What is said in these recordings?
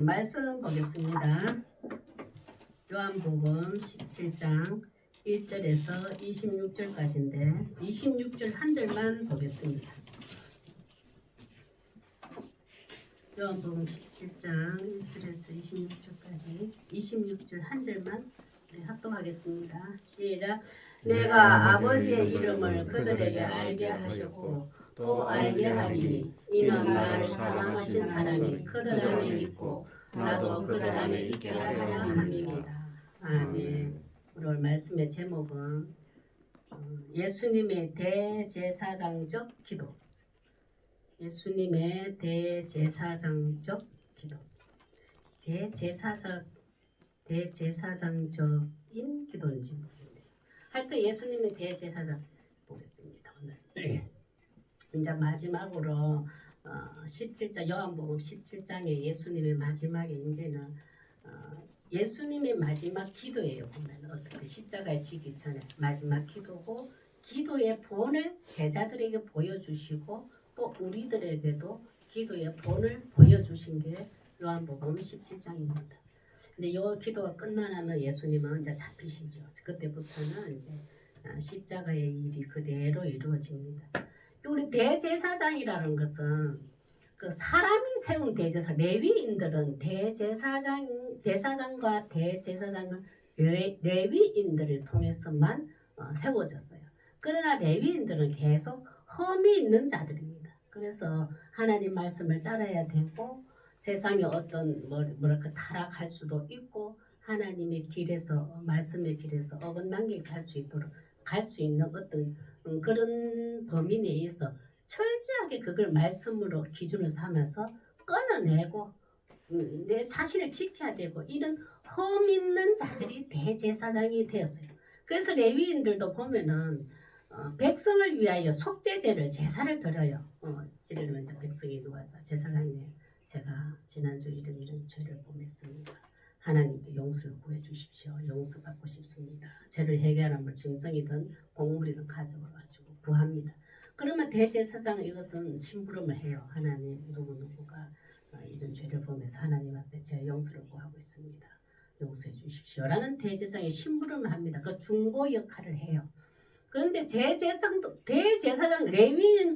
말씀 보겠습니다. 요한복음 17장 1절에서 26절까지인데 26절 한 절만 보겠습니다. 요한복음 17장 1절에서 26절까지 26절 한 절만 합독하겠습니다. 시작. 내가 아버지의 이름을 그들에게 알게 하셨고 또 알게 하리니 이는 나를 사랑하신 사람이 그들 안에 있고 나도 그들 안에 있게 하려 함이니이다. 아멘. 오늘 말씀의 제목은 예수님의 대제사장적 기도. 예수님의 대제사장적 기도. 대제사장적인 기도인지 모르겠네요. 하여튼 예수님의 대제사장 보겠습니다. 오늘 이제 마지막으로 17장 요한복음 17장에 예수님의 마지막에 이제는 예수님의 마지막 기도예요. 보면 어떻게 십자가에 지기 전에 마지막 기도고 기도의 본을 제자들에게 보여주시고 또 우리들에게도 기도의 본을 보여주신 게 요한복음 17장입니다. 근데 이 기도가 끝나면 예수님은 이제 잡히시죠. 그때부터는 이제 십자가의 일이 그대로 이루어집니다. 우리 대제사장이라는 것은 그 사람이 세운 대제사, 레위인들은 제사장과 대제사장은 레위인들을 통해서만 세워졌어요. 그러나 레위인들은 계속 험이 있는 자들입니다. 그래서 하나님 말씀을 따라야 되고 세상에 어떤 뭐랄까 타락할 수도 있고 하나님의 길에서 말씀의 길에서 어긋난 길 갈 수 있도록 갈 수 있는 어떤 그런 범위 내에서 철저하게 그걸 말씀으로 기준을 삼아서 끊어내고 내 자신을 지켜야 되고 이런 험 있는 자들이 대제사장이 되었어요. 그래서 레위인들도 보면은 백성을 위하여 속죄제를 제사를 드려요. 예를 들면 이제 백성이 누워서 제사장님 제가 지난주 이런 죄를 범했습니다. 하나님께 용서를 구해 주십시오. 용서 받고 싶습니다. 죄를 해결하면 짐승이든 곡물이든 가져와가지고 구합니다. 그러면 대제사장 이것은 심부름을 해요. 하나님 누구누구가 이런 죄를 보면서 하나님 앞에 제 용서를 구하고 있습니다. 용서해 주십시오. 라는 대제사장이 심부름을 합니다. 그 중보 역할을 해요. 그런데 대제사장 레위인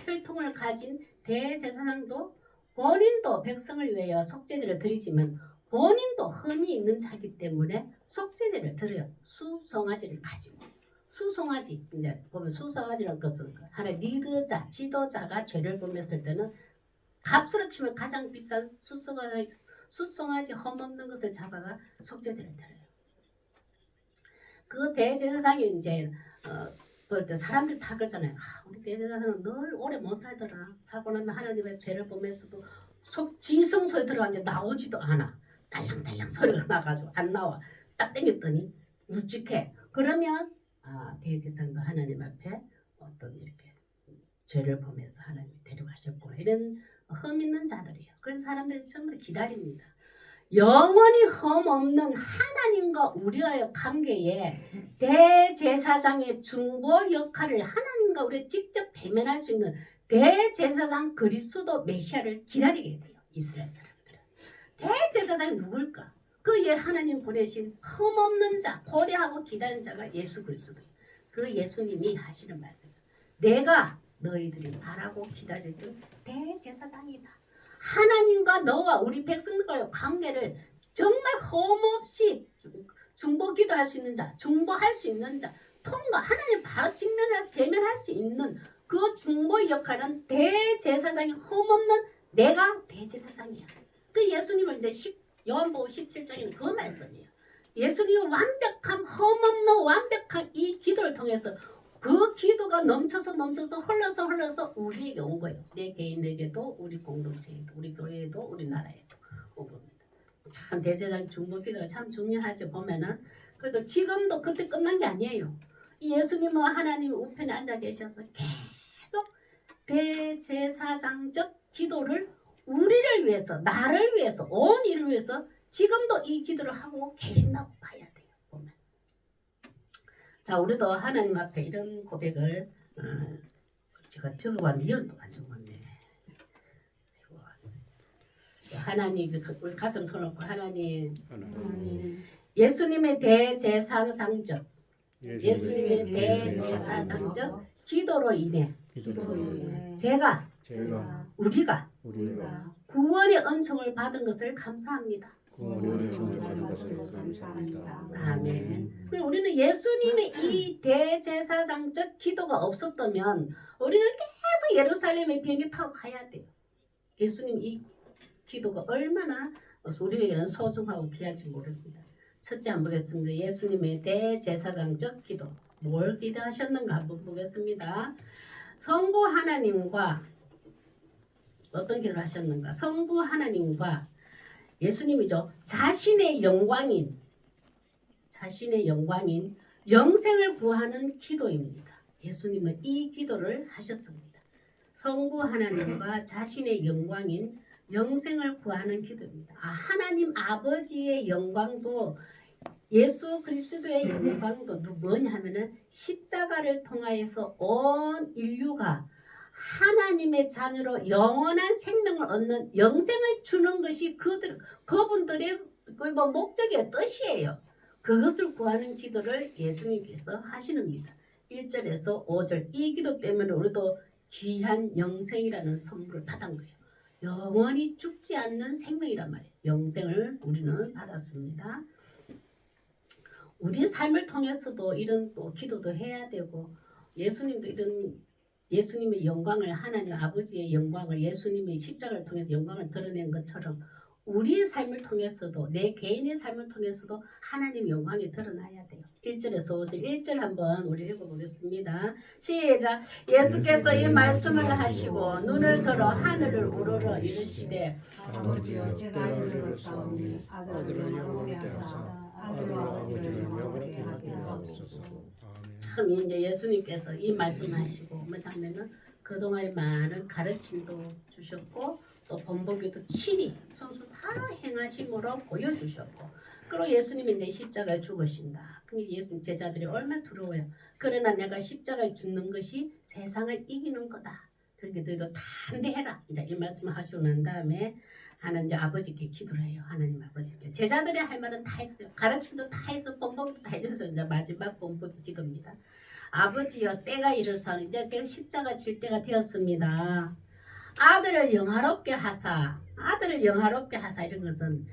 혈통을 가진 대제사장도 본인도 백성을 위하여 속죄제를 드리지만 본인도 흠이 있는 자기 때문에 속죄제를 드려요. 수송아지를 가지고. 수송아지, 이제 보면 수송아지라는 것은 하나의 리더자, 지도자가 죄를 범했을 때는 값으로 치면 가장 비싼 수송아지 흠없는 것을 잡아가 속죄제를 드려요. 그 대제사장이 이제 볼 때 사람들 다 그러잖아요. 우리 대제사장은 늘 오래 못 살더라. 살고 나면 하나님의 죄를 범했어도 지성소에 들어갔는데 나오지도 않아. 달랑달랑 소리가 나가지고 안 나와. 딱 땡겼더니 묵직해. 그러면 대제사장도 하나님 앞에 어떤 이렇게 죄를 범해서 하나님이 데려가셨구나. 이런 흠 있는 자들이에요. 그런 사람들이 전부 기다립니다. 영원히 흠 없는 하나님과 우리와의 관계에 대제사장의 중보 역할을 하나님과 우리가 직접 대면할 수 있는 대제사장 그리스도 메시아를 기다리게 돼요. 이스라엘 사람들은. 대제사장이 누굴까? 그의 하나님 보내신 흠 없는 자, 고대하고 기다리는 자가 예수 그리스도예요. 그 예수님이 하시는 말씀이에요. 내가 너희들이 바라고 기다리던 대제사장이다. 하나님과 너와 우리 백성들과의 관계를 정말 험없이 중보기도 할 수 있는 자, 중보할 수 있는 자, 하나님 바로 대면할 수 있는 그 중보 역할은 대제사장이 험없는 내가 대제사장이야. 그 예수님을 이제 요한복음 17장에는 그 말씀이에요. 예수님이 완벽한 험없는 완벽한 이 기도를 통해서 그 기도가 넘쳐서 흘러서 우리에게 온 거예요. 내 개인에게도 우리 공동체에도 우리 교회에도 우리나라에도 온 겁니다. 참 대제사장 중보 기도가 참 중요하죠. 보면은 그래도 지금도 그때 끝난 게 아니에요. 예수님은 하나님 우편에 앉아 계셔서 계속 대제사장적 기도를 우리를 위해서 나를 위해서 온 이를 위해서 지금도 이 기도를 하고 계신다고 봐야 돼요. 보면. 자, 우리도 하나님 앞에 이런 고백을 제가 적어봤는데 이건 또 안 적었네. 하나님 이제 우리 가슴 손놓고 하나님 하나님 예수님의 대제사장적 예수님의 예수님의 대제사장적 기도로 인해 기도로 인해 제가 우리가 우리가 구원의 은총을 받은 것을 감사합니다. 구원의 은총을 받은 것을 감사합니다. 아멘. 그리고 우리는 예수님의 이 대제사장적 기도가 없었다면 우리는 계속 예루살렘에 비행기 타고 가야 돼요. 예수님 이 기도가 얼마나 우리에게는 소중하고 귀한지 모릅니다. 첫째 한번 보겠습니다. 예수님의 대제사장적 기도. 뭘 기도하셨는가 한번 보겠습니다. 성부 하나님과 어떤 기도를 하셨는가? 성부 하나님과 예수님이죠. 자신의 영광인 영생을 구하는 기도입니다. 예수님은 이 기도를 하셨습니다. 성부 하나님과 자신의 영광인 영생을 구하는 기도입니다. 하나님 아버지의 영광도 예수 그리스도의 영광도 뭐냐 하면은 십자가를 통하여서 온 인류가 하나님의 자녀로 영원한 생명을 얻는 영생을 주는 것이 그분들의 목적이에요. 뜻이에요. 그것을 구하는 기도를 예수님께서 하시는입니다. 1절에서 5절 이 기도 때문에 우리도 귀한 영생이라는 선물을 받은 거예요. 영원히 죽지 않는 생명이란 말이에요. 영생을 우리는 받았습니다. 우리 삶을 통해서도 이런 또 기도도 해야 되고 예수님도 이런 예수님의 영광을 하나님 아버지의 영광을 예수님이 십자가를 통해서 영광을 드러낸 것처럼 우리 삶을 통해서도 내 개인의 삶을 통해서도 하나님의 영광이 드러나야 돼요. 1절에서 5절 1절 한번 우리 읽어보겠습니다. 시작. 예수께서 이 말씀을 하시고 눈을 들어 하늘을 우러러 이르시되 아버지여 제가 이르렀사오니 아들을 영원하게 하사 아들과 아버지를 영원하게 하게 하옵소서. 참 이제 예수님께서 이 말씀하시고 뭐냐면은 그동안 많은 가르침도 주셨고 또 본보기도 친히 선수 다 행하심으로 보여주셨고 그리고 예수님이 이제 십자가에 죽으신다. 그럼 예수님 제자들이 얼마나 두려워요. 그러나 내가 십자가에 죽는 것이 세상을 이기는 거다. 그렇게 너희도 담대해라. 이제 이 말씀을 하시고 난 다음에 하나님 이제 아버지께 기도를 해요. 하나님 아버지께. 제자들이 할 말은 다 했어요. 가르침도 다 해서 본보기도 다 해줘서 이제 마지막 본보기 기도입니다. 아버지여 때가 이르사오니 이제 제가 십자가 질 때가 되었습니다. 아들을 영화롭게 하사 이런 것은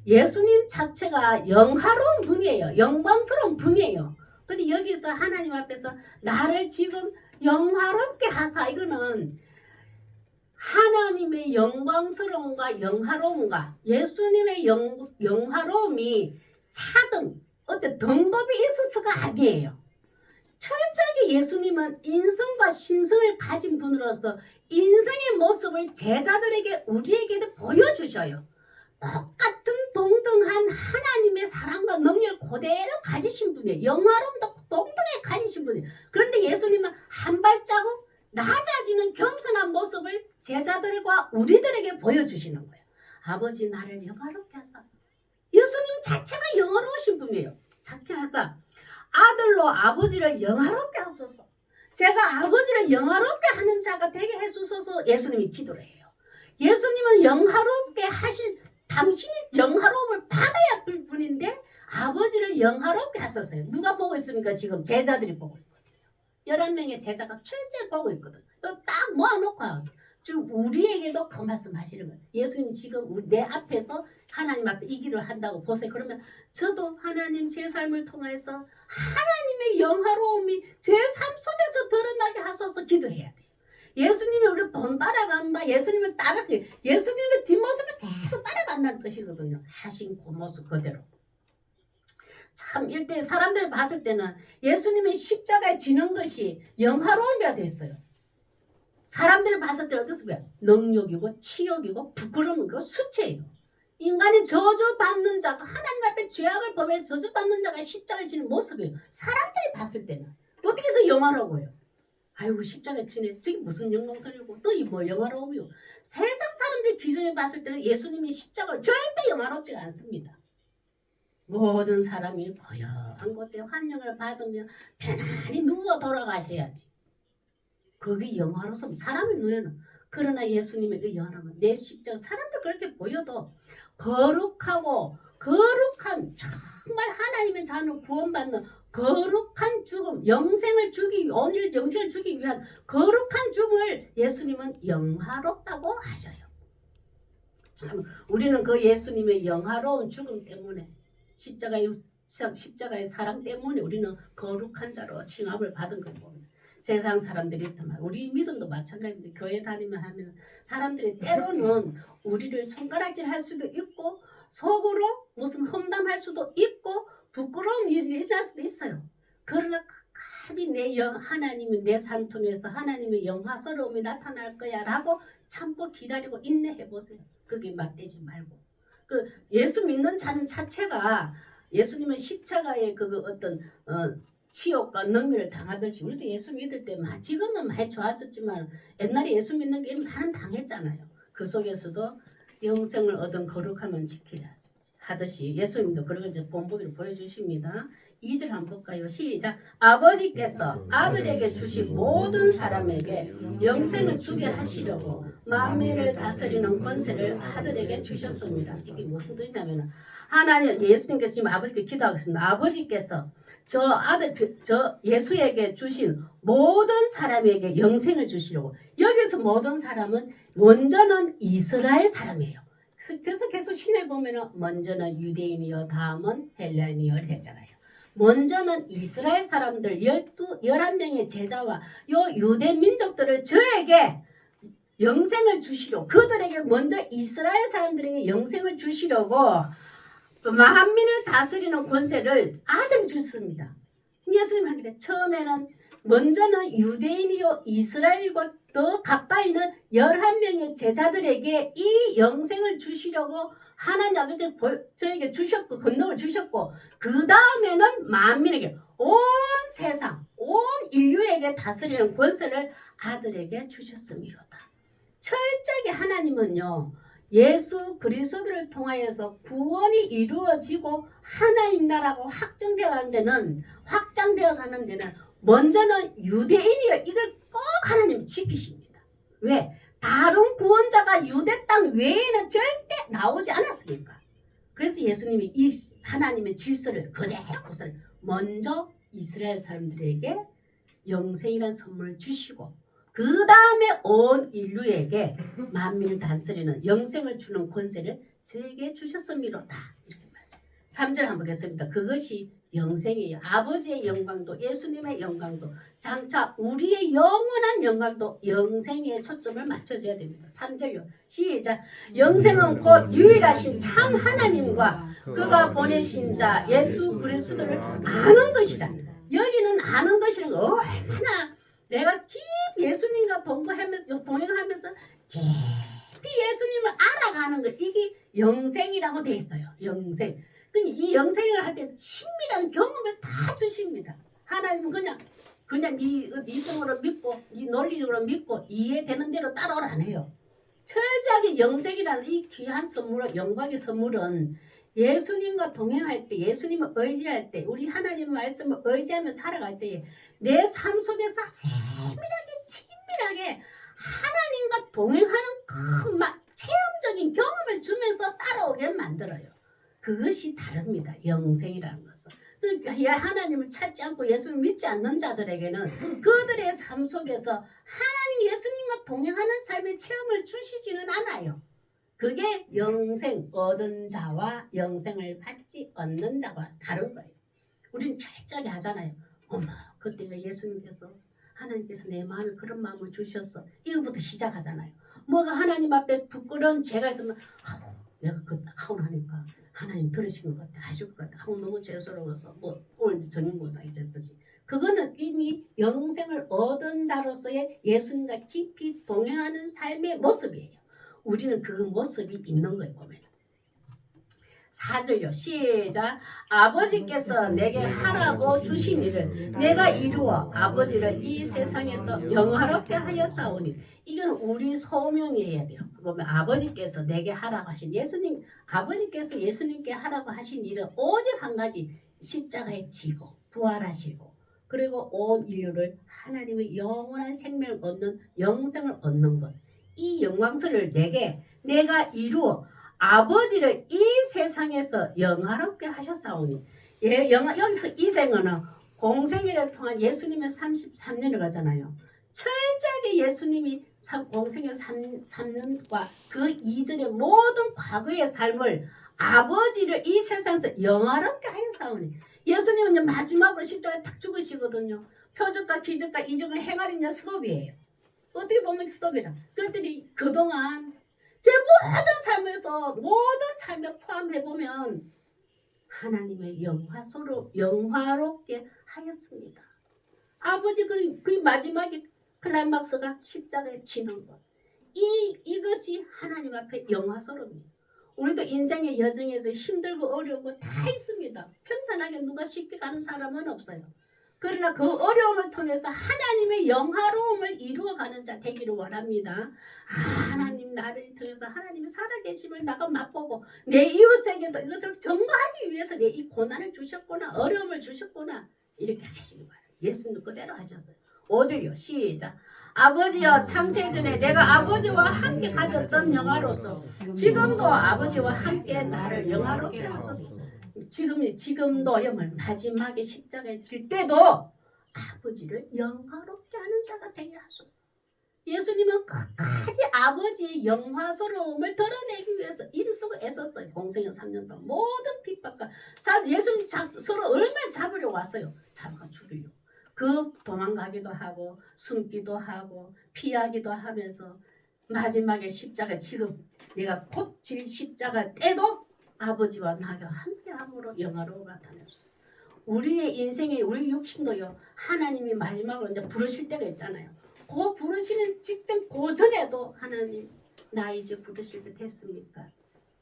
예수님 자체가 영화로운 분이에요. 영광스러운 분이에요. 근데 여기서 하나님 앞에서 나를 지금 영화롭게 하사 이거는 하나님의 영광스러움과 영화로움과 예수님의 영화로움이 차등 어떤 등급이 있어서가 아니에요. 철저하게 예수님은 인성과 신성을 가진 분으로서 인생의 모습을 제자들에게 우리에게도 보여주셔요. 똑같은 동등한 하나님의 사랑과 능력을 그대로 가지신 분이에요. 영화로움도 동등하게 가지신 분이에요. 그런데 예수님은 한 발자국 낮아지는 겸손한 모습을 제자들과 우리들에게 보여주시는 거예요. 아버지 나를 영화롭게 하사. 예수님 자체가 영화로우신 분이에요. 작게 하사. 아들로 아버지를 영화롭게 하소서. 제가 아버지를 영화롭게 하는 자가 되게 해주소서 예수님이 기도를 해요. 예수님은 영화롭게 하실 당신이 영화로움을 받아야 될 분인데 아버지를 영화롭게 하소서요. 누가 보고 있습니까? 지금 제자들이 보고 있거든요. 11명의 제자가 철저히 보고 있거든. 딱 모아놓고 하소. 지금 우리에게도 그 말씀 하시는 거예요. 예수님 지금 내 앞에서 하나님 앞에 이 기도를 한다고 보세요. 그러면 저도 하나님 제 삶을 통해서 하나님의 영화로움이 제 삶 속에서 드러나게 하소서 기도해야 돼요. 예수님이 우리를 본따라간다. 예수님을 따라가요. 예수님의 뒷모습을 계속 따라간다는 것이거든요. 하신 그 모습 그대로. 참 일대 사람들이 봤을 때는 예수님이 십자가에 지는 것이 영화로움이라 됐어요. 사람들이 봤을 때 어떻습니까? 능력이고 치욕이고 부끄러움이고 수치예요. 인간이 저주받는 자가 하나님 앞에 죄악을 범해 저주받는 자가 십자가에 지는 모습이에요. 사람들이 봤을 때는 어떻게 더 영화로워요? 아이고 십자가에 지네 저게 무슨 영광스러우고 또 이 뭐 영화로움이요. 세상 사람들 기준에 봤을 때는 예수님이 십자가 절대 영화롭지가 않습니다. 모든 사람이 고요한 곳에 환영을 받으며 편안히 누워 돌아가셔야지. 그게 영화로서 사람의 눈에는 그러나 예수님의 의연함은 내 십자가 사람들 그렇게 보여도 거룩하고 거룩한 정말 하나님의 자녀 구원받는 거룩한 죽음, 영생을 주기 오늘 영생을 주기 위한 거룩한 죽음을 예수님은 영화롭다고 하셔요. 참 우리는 그 예수님의 영화로운 죽음 때문에 십자가의 사랑 때문에 우리는 거룩한 자로 칭함을 받은 겁니다. 세상 사람들이 있더만 우리 믿음도 마찬가지입니다. 교회 다니면 하면 사람들이 때로는 우리를 손가락질 할 수도 있고 속으로 무슨 험담할 수도 있고 부끄러운 일이 일어날 수도 있어요. 그러나 끝까지 하나님이 내 삶 통해서 하나님의 영화스러움이 나타날 거야 라고 참고 기다리고 인내해 보세요. 그게 맞대지 말고 그 예수 믿는 자는 자체가 예수님은 십자가의 그 어떤 치욕과 능멸을 당하듯이 우리도 예수 믿을 때 지금은 많이 좋아졌지만 옛날에 예수 믿는 게 많은 당했잖아요. 그 속에서도 영생을 얻은 거룩함은 지켜야 하듯이 예수님도 그런 이제 본보기를 보여주십니다. 2절 한번 볼까요? 시작. 아버지께서 아들에게 주신 모든 사람에게 영생을 주게 하시려고 만민을 다스리는 권세를 아들에게 주셨습니다. 이게 무슨 뜻이냐면 하나님 예수님께서 지금 아버지께 기도하고 있습니다. 아버지께서 저 예수에게 주신 모든 사람에게 영생을 주시려고 여기서 모든 사람은 먼저는 이스라엘 사람이에요. 그래서 계속 신에 보면은 먼저는 유대인이요 다음은 헬라인이요 했잖아요. 먼저는 이스라엘 사람들 11명의 제자와 요 유대 민족들을 저에게 영생을 주시려고 그들에게 먼저 이스라엘 사람들에게 영생을 주시려고 만민을 다스리는 권세를 아들이 주셨습니다. 예수님 하길래 처음에는 먼저는 유대인이요 이스라엘과 더 가까이 있는 11명의 제자들에게 이 영생을 주시려고 하나님 아버지께서 저에게 주셨고 권능을 주셨고 그 다음에는 만민에게 온 세상 온 인류에게 다스리는 권세를 아들에게 주셨음이로다. 철저하게 하나님은요 예수 그리스도를 통하여서 구원이 이루어지고 하나님 나라가 확정되어 가는 데는 먼저는 유대인이요 이걸 꼭 하나님 지키십니다. 왜? 다른 구원자가 유대 땅 외에는 절대 나오지 않았으니까. 그래서 예수님이 이 하나님의 질서를 그대로 먼저 이스라엘 사람들에게 영생이라는 선물을 주시고 그 다음에 온 인류에게 만민을 다스리는 영생을 주는 권세를 저에게 주셨음이로다. 이렇게 말해요. 3절 한번 보겠습니다. 그것이 영생이에요. 아버지의 영광도 예수님의 영광도 장차 우리의 영원한 영광도 영생에 초점을 맞춰줘야 됩니다. 3절요. 시작. 영생은 곧 유일하신 참 하나님과 그가 보내신 자 예수 그리스도를 아는 것이다. 여기는 아는 것이라는 거 얼마나 내가 깊이 예수님과 동행하면서 깊이 예수님을 알아가는 거 이게 영생이라고 돼 있어요. 영생. 이 영생을 할 때 친밀한 경험을 다 주십니다. 하나님은 그냥 네 이성으로 믿고 네 논리적으로 믿고 이해되는 대로 따라오라 안 해요. 철저하게 영생이라는 이 귀한 선물은 영광의 선물은 예수님과 동행할 때 예수님을 의지할 때 우리 하나님 말씀을 의지하며 살아갈 때 내 삶 속에서 세밀하게 친밀하게 하나님과 동행하는 큰 체험적인 경험을 주면서 따라오게 만들어요. 그것이 다릅니다. 영생이라는 것은. 하나님을 찾지 않고 예수를 믿지 않는 자들에게는 그들의 삶 속에서 하나님 예수님과 동행하는 삶의 체험을 주시지는 않아요. 그게 영생 얻은 자와 영생을 받지 않는 자와 다른 거예요. 우리는 철저하게 하잖아요. 어머 그때가 예수님께서 하나님께서 내 마음에 그런 마음을 주셨어. 이거부터 시작하잖아요. 뭐가 하나님 앞에 부끄러운 죄가 있으면 내가 그거 딱 하고 나니까 하나님 들으신 것 같아 하실 것 같아 하고 너무 죄스러워서 뭐 오늘 전인고사이 됐듯이 그거는 이미 영생을 얻은 자로서의 예수님과 깊이 동행하는 삶의 모습이에요. 우리는 그 모습이 있는 거예요. 보면 4절요. 시작. 아버지께서 내게 하라고 주신 일을 내가 이루어 아버지를 이 세상에서 영화롭게 하였사오니 이건 우리 소명이어야 돼요. 보면 아버지께서 내게 하라고 하신 예수님 아버지께서 예수님께 하라고 하신 일은 오직 한 가지 십자가에 지고 부활하시고 그리고 온 인류를 하나님의 영원한 생명을 얻는 영생을 얻는 것 이 영광스를 내게 내가 이루어 아버지를 이 세상에서 영화롭게 하셨사오니. 여기서 이쟁은 공생애를 통한 예수님의 33년을 가잖아요. 철저하게 예수님이 공생애 3년과 그 이전의 모든 과거의 삶을 아버지를 이 세상에서 영화롭게 하였사오니. 예수님은 이제 마지막으로 십자가에 딱 죽으시거든요. 표적과 기적과 이적을 행하리냐 스톱이에요. 어떻게 보면 스톱이라. 그랬더니 그동안 제 모든 삶에서 모든 삶에 포함해보면 하나님의 영화롭게 하였습니다. 아버지 그 마지막에 클라이막스가 십자가에 지는 것. 이것이 하나님 앞에 영화스러움입니다. 우리도 인생의 여정에서 힘들고 어려운 다 있습니다. 평탄하게 누가 쉽게 가는 사람은 없어요. 그러나 그 어려움을 통해서 하나님의 영화로움을 이루어가는 자 되기를 원합니다. 하나님 나를 통해서 하나님의 살아계심을 나가 맛보고 내 이웃에게도 이것을 전가하기 위해서 내 이 고난을 주셨구나, 어려움을 주셨구나, 이렇게 하시기 바랍니다. 예수님도 그대로 하셨어요. 5절요 시작. 아버지여 창세전에 내가 아버지와 함께 가졌던 영화로서 지금도 아버지와 함께 나를 영화롭게 하소서. 지금도 영을 마지막에 십자가에 질 때도 아버지를 영화롭게 하는 자가 되게 하소서. 예수님은 끝까지 아버지의 영화스러움을 드러내기 위해서 힘쓰고 애썼어요. 공생의 3년 동안 모든 핍박과 예수님 서로 얼마나 잡으려고 왔어요. 잡아가 죽이려고. 그 도망가기도 하고 숨기도 하고 피하기도 하면서 마지막에 십자가 지금 내가 곧 질 십자가 때도 아버지와 나가 함께함으로 영화로 나타내소서. 우리의 인생이 우리 육신도요 하나님이 마지막으로 이제 부르실 때가 있잖아요. 그 부르시는 직전 그 전에도 하나님 나 이제 부르실 때 됐습니까?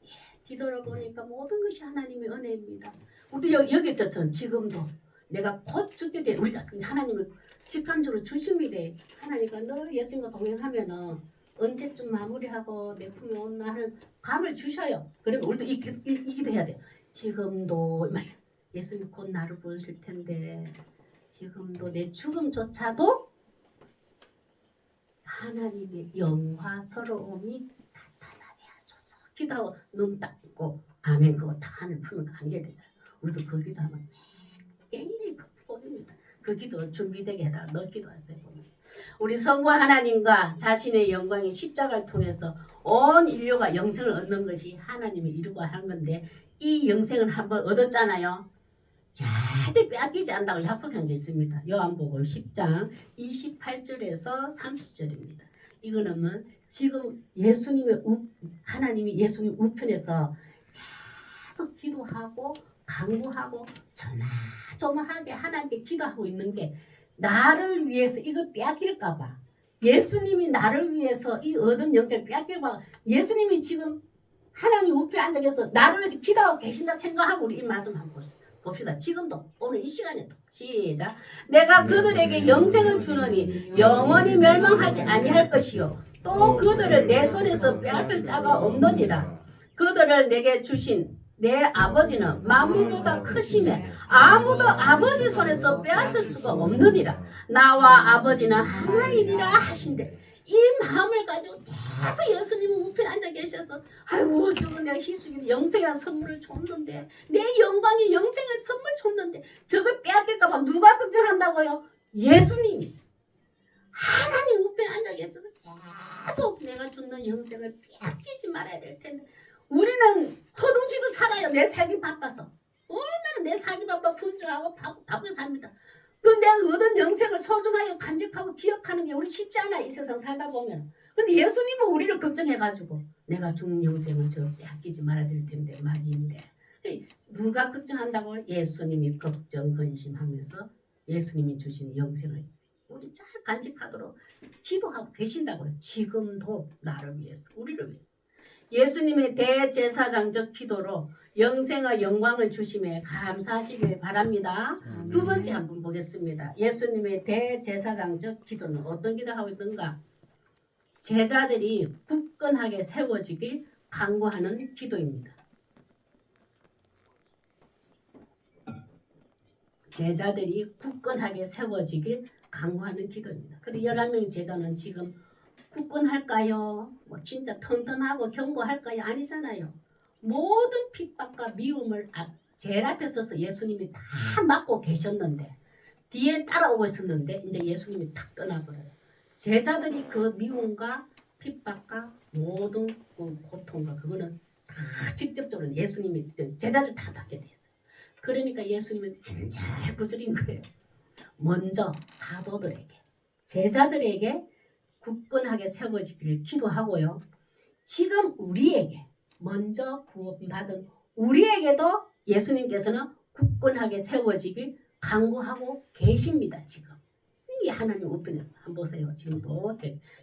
예, 뒤돌아보니까 모든 것이 하나님의 은혜입니다. 우리 여기서 전 지금도 내가 곧 죽게 돼 우리가 하나님을 직감적으로 주십니다. 하나님과 늘 예수님과 동행하면은 언제쯤 마무리하고 내 품에 온나 하는 감을 주셔요. 그러면 우리도 이기도 해야 돼요. 지금도 예수님 곧 나를 부르실 텐데 지금도 내 죽음조차도 하나님의 영화스러움이 나타나게 하소서. 기도하고 눈 닦고 아멘 그거 다 하늘 품에 안게 되잖아요. 우리도 그 기도하면 굉장히 복입니다. 그 기도 준비되게 해달라. 너 기도하세요. 우리 성부 하나님과 자신의 영광의 십자가를 통해서 온 인류가 영생을 얻는 것이 하나님이 이루고 하는 건데 이 영생을 한번 얻었잖아요. 절대 빼앗기지 않는다고 약속한 게 있습니다. 요한복음 10장 28절에서 30절입니다. 이거는 지금 하나님이 예수님 우편에서 계속 기도하고 간구하고 조마조마하게 하나님께 기도하고 있는 게 나를 위해서 이거 빼앗길까봐 예수님이 나를 위해서 이 얻은 영생을 빼앗길까봐 예수님이 지금 하나님 우편에 앉아 계셔서 나를 위해서 기도하고 계신다 생각하고 우리 이 말씀 한번 봅시다. 지금도 오늘 이 시간에도 시작. 내가 그들에게 영생을 주노니 영원히 멸망하지 아니할 것이요 또 그들을 내 손에서 빼앗을 자가 없느니라. 그들을 내게 주신 내 아버지는 만물보다 크시매 아무도 아버지 손에서 빼앗을 수가 없느니라. 나와 아버지는 하나이니라 하신대. 이 마음을 가지고 계속 예수님은 우편에 앉아 계셔서 아이고 저거 내가 희숙이 영생이라는 선물을 줬는데 내 영광이 영생을 선물 줬는데 저걸 빼앗길까 봐 누가 걱정한다고요? 예수님이 하나님 우편에 앉아 계셔서 계속 내가 주는 영생을 빼앗기지 말아야 될 텐데 우리는 허둥지둥 살아요. 내 살기 바빠서 얼마나 내 살기 바빠 분주하고 바쁘게 삽니다. 그 내가 얻은 영생을 소중하게 간직하고 기억하는 게 우리 쉽지 않아 이 세상 살다 보면. 근데 예수님은 우리를 걱정해가지고 내가 죽는 영생을 저 빼앗기지 말아야 될 텐데 말인데 누가 걱정한다고? 예수님이 걱정 근심하면서 예수님이 주신 영생을 우리 잘 간직하도록 기도하고 계신다고요. 지금도 나를 위해서 우리를 위해서 예수님의 대제사장적 기도로 영생의 영광을 주심에 감사하시길 바랍니다. 두 번째 한번 보겠습니다. 예수님의 대제사장적 기도는 어떤 기도를 하고 있는가? 제자들이 굳건하게 세워지길 간구하는 기도입니다. 제자들이 굳건하게 세워지길 간구하는 기도입니다. 그리고 11명 제자는 지금 굳건할까요? 뭐 진짜 튼튼하고 견고할까요? 아니잖아요. 모든 핍박과 미움을 제일 앞에 서서 예수님이 다 맡고 계셨는데 뒤에 따라오고 있었는데 이제 예수님이 탁 떠나버려요. 제자들이 그 미움과 핍박과 모든 그 고통과 그거는 다 직접적으로 예수님이 제자들 다 받게 돼 있어요. 그러니까 예수님은 잘 부스린 거예요. 먼저 사도들에게 제자들에게 굳건하게 세워지기를 기도하고요. 지금 우리에게 먼저 구원받은 우리에게도 예수님께서는 굳건하게 세워지길 간구하고 계십니다. 지금 이 하나님 우편에서 한번 보세요. 지금도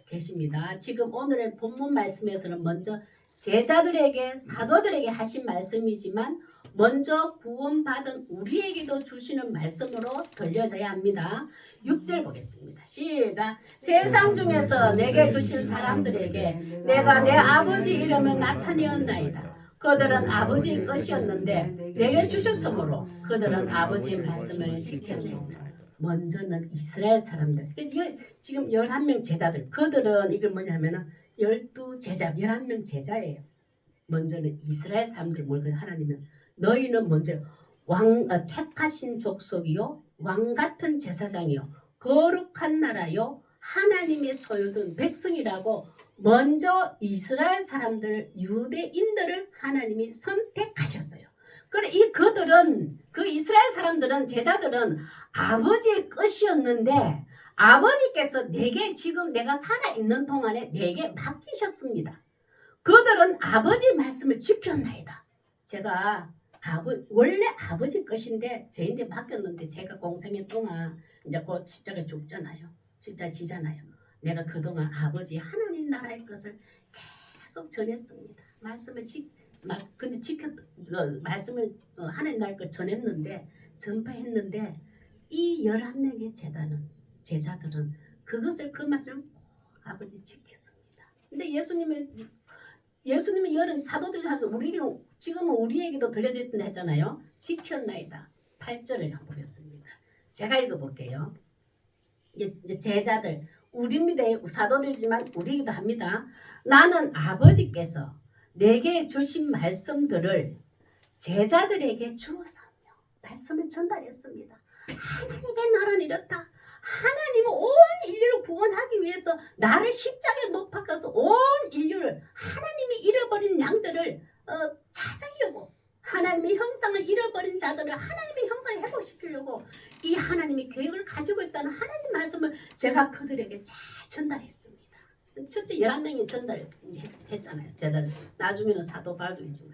계십니다. 지금 오늘의 본문 말씀에서는 먼저 제자들에게 사도들에게 하신 말씀이지만 먼저 구원받은 우리에게도 주시는 말씀으로 들려져야 합니다. 6절 보겠습니다. 시작. 세상 중에서 내게 주신 사람들에게 내가 내 아버지 이름을 나타내었나이다. 그들은 아버지의 것이었는데 내게 주셨으므로 그들은 아버지의 말씀을 지켰나이다. 먼저는 이스라엘 사람들. 지금 11명 제자들. 그들은 이게 뭐냐면은 12제자, 11명 제자예요. 먼저는 이스라엘 사람들 몰고 하나님은 너희는 먼저 택하신 족속이요 왕같은 제사장이요 거룩한 나라요 하나님의 소유된 백성이라고 먼저 이스라엘 사람들 유대인들을 하나님이 선택하셨어요. 그래 그들은 그 이스라엘 사람들은 제자들은 아버지의 것이었는데 아버지께서 내게 지금 내가 살아있는 동안에 내게 맡기셨습니다. 그들은 아버지 말씀을 지켰나이다. 제가 원래 아버지 것인데 저희한테 맡겼는데 제가 공생애 동안 이제 곧 십자가 죽잖아요. 십자가 지잖아요. 내가 그동안 아버지 하나님 나라의 것을 계속 전했습니다. 말씀을 근데 말씀을 하나님 나라의 것 전했는데 전파했는데 이 11명의 제자들은 그것을 그 말씀을 아버지 지켰습니다. 이제 예수님이 여러 사도들이 하고 지금은 우리에게도 들려졌던 했잖아요. 지켰나이다. 8절을 한번 보겠습니다. 제가 읽어볼게요. 이제 제자들 우리입니다. 사도들이지만 우리이기도 합니다. 나는 아버지께서 내게 주신 말씀들을 제자들에게 주어서며 말씀을 전달했습니다. 하나님의 나라는 이렇다. 하나님은 온 인류를 구원하기 위해서 나를 십자가에 못 박아서 온 인류를 하나님이 잃어버린 양들을 찾으려고 하나님의 형상을 잃어버린 자들을 하나님의 형상을 회복시키려고 이 하나님의 계획을 가지고 있다는 하나님 말씀을 제가 그들에게 잘 전달했습니다. 첫째 11명이 전달했잖아요. 제가 나중에는 사도 바울이지만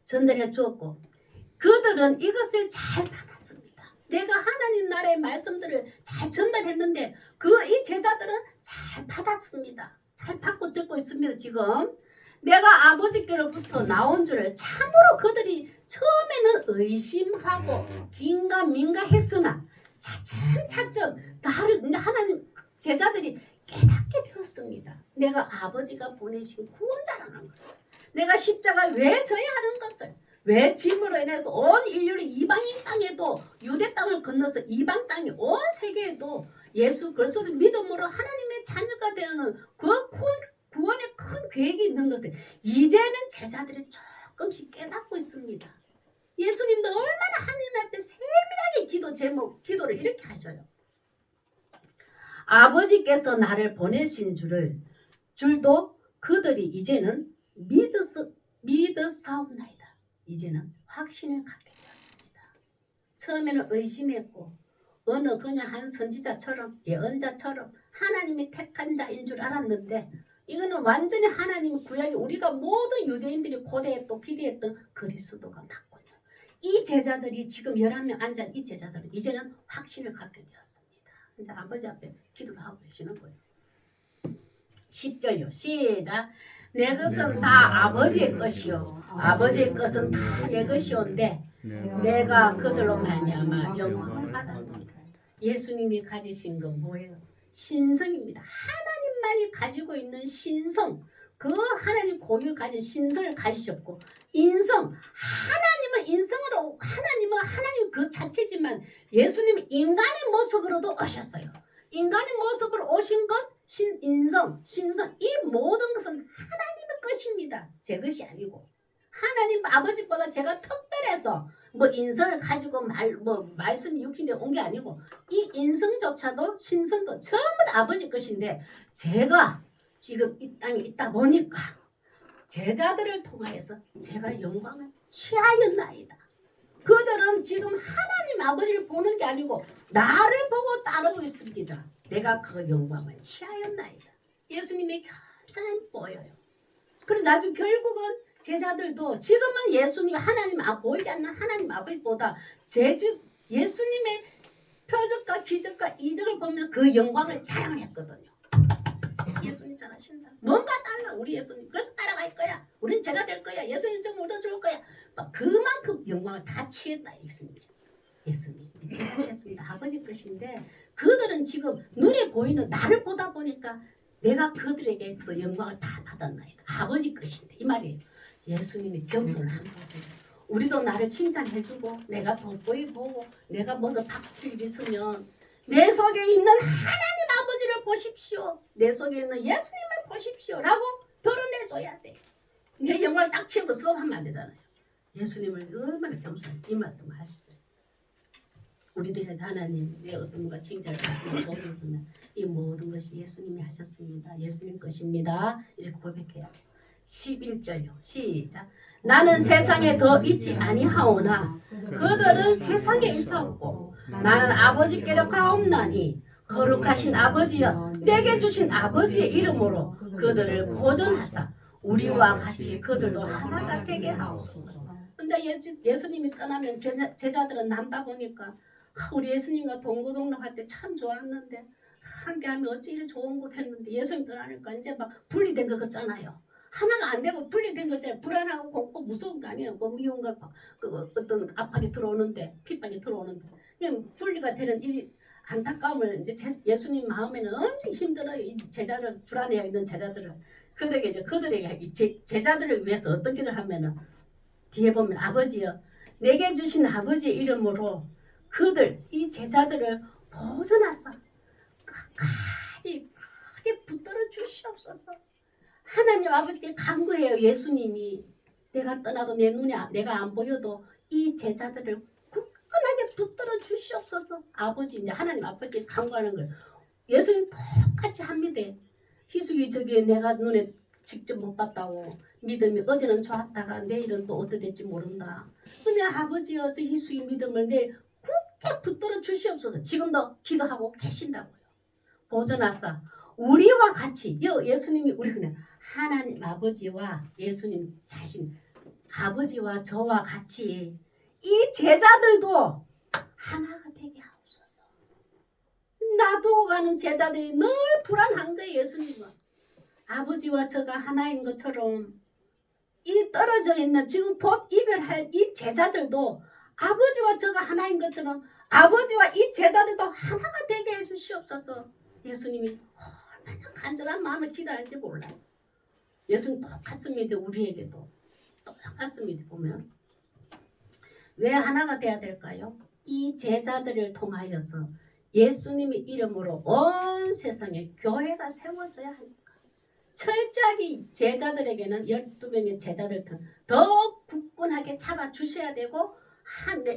전달해 주었고 그들은 이것을 잘 받았습니다. 내가 하나님 나라의 말씀들을 잘 전달했는데 이 제자들은 잘 받았습니다. 잘 받고 듣고 있습니다. 지금 내가 아버지께로부터 나온 줄을 참으로 그들이 처음에는 의심하고 긴가민가 했으나 차츰 나를 이제 하나님 제자들이 깨닫게 되었습니다. 내가 아버지가 보내신 구원자라는 것을 내가 십자가 왜 져야 하는 것을 왜 짐으로 인해서 온 인류를 이방인 땅에도 유대 땅을 건너서 이방 땅이 온 세계에도 예수 그리스도를 믿음으로 하나님의 자녀가 되는 그 구원의 큰 계획이 있는 것을 이제는 제자들이 조금씩 깨닫고 있습니다. 예수님도 얼마나 하나님 앞에 세밀하게 기도를 이렇게 하셔요. 아버지께서 나를 보내신 줄도 그들이 이제는 믿으사옵나이다. 이제는 확신을 갖게 되었습니다. 처음에는 의심했고 그냥 한 선지자처럼 예언자처럼 하나님이 택한 자인 줄 알았는데 이거는 완전히 하나님의 구약이 우리가 모든 유대인들이 고대에 또 기대했던 그리스도가 맞군요. 이 제자들이 지금 11명 앉은 이 제자들은 이제는 확신을 갖게 되었습니다. 이제 아버지 앞에 기도를 하고 계시는 거예요. 10절요. 시작. 내 것은 다 아버지의 것이요 아버지의 것은 다 내 것이온데 내가 그들로 말미암아 영광을 받았노라. 예수님이 가지신 건 뭐예요? 신성입니다. 하나님만이 가지고 있는 신성, 그 하나님 고유 가진 신성을 가지셨고 인성, 하나님은 하나님 그 자체지만 예수님은 인간의 모습으로도 오셨어요. 인간의 모습으로 오신 것 인성, 신성 이 모든 것은 하나님의 것입니다. 제 것이 아니고 하나님 아버지보다 제가 특별해서 뭐 인성을 가지고 말씀이 육신에 온 게 아니고 이 인성조차도 신성도 전부 다 아버지 것인데 제가 지금 이 땅에 있다 보니까 제자들을 통하여서 제가 영광을 취하였나이다. 그들은 지금 하나님 아버지를 보는 게 아니고 나를 보고 따르고 있습니다. 내가 그 영광을 취하였나이다. 예수님의 겸손함이 보여요. 그리고 나중에 결국은 제자들도 지금은 예수님 하나님 보이지 않는 하나님 아버지보다 예수님의 표적과 기적과 이적을 보면 그 영광을 자랑했거든요. 예수님 잘하신다. 뭔가 달라 우리 예수님. 그래서 따라갈 거야. 우린 제자 될 거야. 예수님 좀 얻어줄 거야. 막 그만큼 영광을 다 취했다. 예수님 이렇게 하셨습니다. 아버지 것인데 그들은 지금 눈에 보이는 나를 보다 보니까 내가 그들에게서 영광을 다 받았나이다. 아버지 것인데 이 말이에요. 예수님이 겸손을 한 것은 우리도 나를 칭찬해주고 내가 돋보이 보고 내가 무슨 박수칠 일 있으면 내 속에 있는 하나님 아버지를 보십시오. 내 속에 있는 예수님을 보십시오. 라고 드러내줘야 돼. 내 영광을 딱 치우고 수업하면 안 되잖아요. 예수님을 얼마나 겸손해. 이 말씀 하시죠. 우리도 하나님의 어떤 뭔가 칭찬을 받고 모르겠으면 이 모든 것이 예수님이 하셨습니다. 예수님 것입니다. 이렇게 고백해야 돼요. 11절요. 시작. 나는 세상에 더 있지 아니하오나 그들은 세상에 있었고 나는 아버지께로 가옵나니 거룩하신 아버지여 내게 주신 아버지의 이름으로 그들을 보존하사 우리와 같이 그들도 하나가 되게 하옵소서. 혼자 예수님이 떠나면 제자들은 남다 보니까 우리 예수님과 동고동락할 때 참 좋았는데 함께하면 어찌 이리 좋은 것 했는데 예수님 떠나니까 이제 막 분리된 것 같잖아요. 하나가 안 되고 분리된 거잖아요. 불안하고 곱고 무서운 거 아니에요. 그 미움과 그 어떤 압박이 들어오는데 핍박이 들어오는데 그냥 분리가 되는 일이 안타까움을 이제 예수님 마음에는 엄청 힘들어요. 이 제자들 불안해 있는 제자들을 그들에게 이제 그들에게 제자들을 위해서 어떤 길을 하면은 뒤에 보면 아버지여 내게 주신 아버지의 이름으로 그들 이 제자들을 보존하사 끝까지 크게 붙들어 주시옵소서. 하나님 아버지께 간구해요. 예수님이 내가 떠나도 내 눈에 내가 안 보여도 이 제자들을 굳건하게 붙들어 주시옵소서. 아버지 이제 하나님 아버지께 간구하는 거예요. 예수님 똑같이 합니다. 희숙이 저기 내가 눈에 직접 못 봤다고 믿음이 어제는 좋았다가 내일은 또 어떻게 될지 모른다. 근데 아버지여 저 희숙이 믿음을 내 굳게 붙들어 주시옵소서. 지금도 기도하고 계신다고요. 보존하사 우리와 같이 예수님이 우리 그냥 하나님 아버지와 예수님 자신 아버지와 저와 같이 이 제자들도 하나가 되게 하옵소서. 놔두고가는 제자들이 늘 불안한 거예요. 예수님은 아버지와 저가 하나인 것처럼 이 떨어져 있는 지금 곧 이별할 이 제자들도 아버지와 저가 하나인 것처럼 아버지와 이 제자들도 하나가 되게 해주시옵소서. 예수님이 얼마나 간절한 마음을 기도하는지 몰라요. 예수님 똑같습니다. 우리에게도 똑같습니다. 보면 왜 하나가 돼야 될까요? 이 제자들을 통하여서 예수님의 이름으로 온 세상에 교회가 세워져야 하니까 철저하게 제자들에게는 12명의 제자들 더 굳건하게 잡아주셔야 되고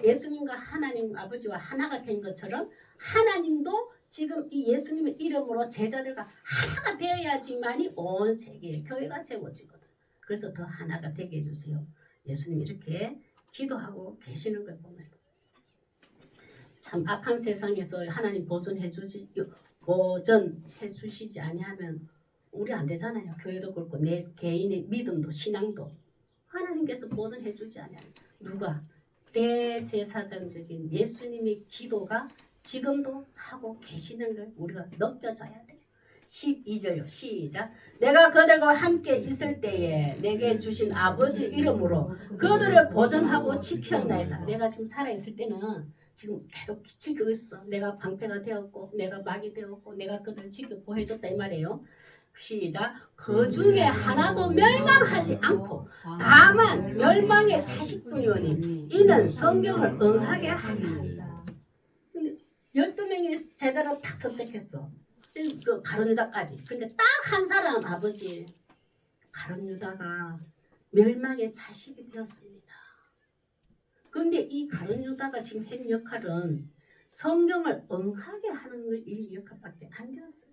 예수님과 하나님 아버지와 하나가 된 것처럼 하나님도 지금 이 예수님의 이름으로 제자들과 하나가 되어야지만이 온 세계에 교회가 세워지거든. 그래서 더 하나가 되게 해주세요. 예수님이 이렇게 기도하고 계시는 걸 보면 참 악한 세상에서 하나님 보존해 주시지 아니하면 우리 안 되잖아요. 교회도 그렇고 내 개인의 믿음도 신앙도 하나님께서 보존해 주지 않으면 누가 대제사장적인 예수님의 기도가 지금도 하고 계시는 걸 우리가 느껴져야 돼요. 12절요. 시작. 내가 그들과 함께 있을 때에 내게 주신 아버지 이름으로 그들을 보존하고 지켰나이다. 내가 지금 살아있을 때는 지금 계속 지키고 있어. 내가 방패가 되었고 내가 막이 되었고 내가 그들을 지켜 보호해줬다 이 말이에요. 시작. 그 중에 하나도 멸망하지 않고 다만 멸망의 자식뿐이오니 이는 성경을 응하게 하리이다. 12명의 제자를 딱 선택했어. 그 가룟 유다까지. 근데 딱 한 사람 아버지 가룟 유다가 멸망의 자식이 되었습니다. 그런데 이 가룟 유다가 지금 한 역할은 성경을 응하게 하는 일 역할밖에 안 되었습니다.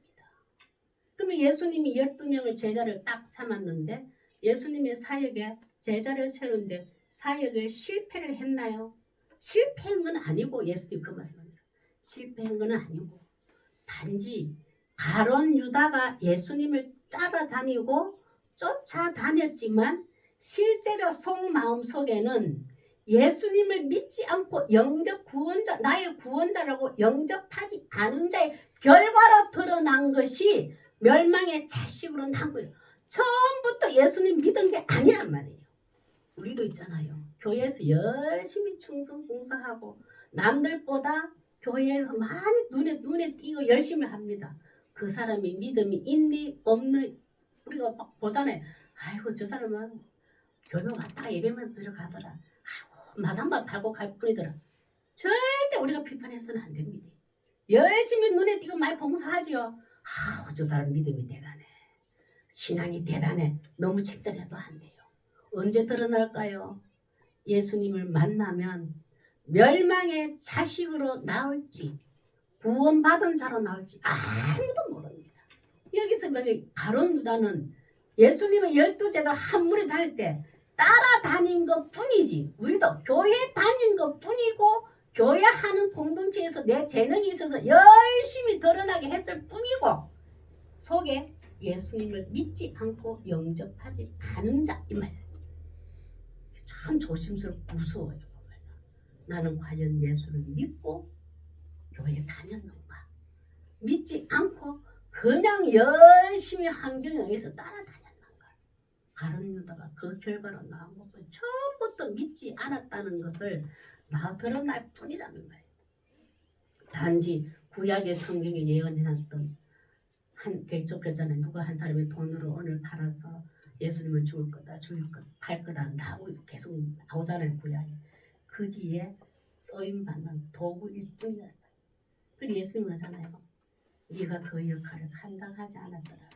그러면 예수님이 12명의 제자를 딱 삼았는데 예수님의 사역에 제자를 세우는데 사역을 실패를 했나요? 실패한 건 아니고 예수님 그 말씀입니다. 실패한 건 아니고 단지 가룟 유다가 예수님을 따라다니고 쫓아다녔지만 실제로 속마음 속에는 예수님을 믿지 않고 영접 구원자 나의 구원자라고 영접하지 않은 자의 결과로 드러난 것이 멸망의 자식으로 난 거예요. 처음부터 예수님 믿은 게 아니란 말이에요. 우리도 있잖아요. 교회에서 열심히 충성 봉사하고 남들보다 교회에서 많이 눈에 띄고 열심히 합니다. 그 사람이 믿음이 있니 없니 우리가 막 보잖아요. 아이고 저 사람은 교회 왔다가 예배만 들어가더라. 아이고 마당만 밟고 갈 뿐이더라. 절대 우리가 비판해서는 안 됩니다. 열심히 눈에 띄고 많이 봉사하지요. 아우 저 사람 믿음이 대단해. 신앙이 대단해. 너무 칭찬해도 안 돼요. 언제 드러날까요? 예수님을 만나면 멸망의 자식으로 나올지 구원받은 자로 나올지 아무도 모릅니다. 여기서 가룟 유다는 예수님의 12제자 한 무리 다닐 때 따라다닌 것 뿐이지 우리도 교회 다닌 것 뿐이고 교회 하는 공동체에서 내 재능이 있어서 열심히 드러나게 했을 뿐이고 속에 예수님을 믿지 않고 영접하지 않은 자 이 말이에요. 참 조심스럽고 무서워요. 나는 과연 예수를 믿고 교회에 다녔는가? 믿지 않고 그냥 열심히 환경에 의해서 따라다녔는가? 가룟 유다가 그 결과로 나온 것은 처음부터 믿지 않았다는 것을 드러날 뿐이라는 거예요. 단지 구약의 성경에 예언해놨던 그랬잖아요. 누가 한 사람이 돈으로 오늘 팔아서 예수님은 죽을 거다, 팔 거다 나오고 계속 나오잖아요. 구약에. 거기에 쓰임받는 도구일 뿐이었어요. 그리고 예수님은 하잖아요. 네가 그 역할을 감당하지 않았더라면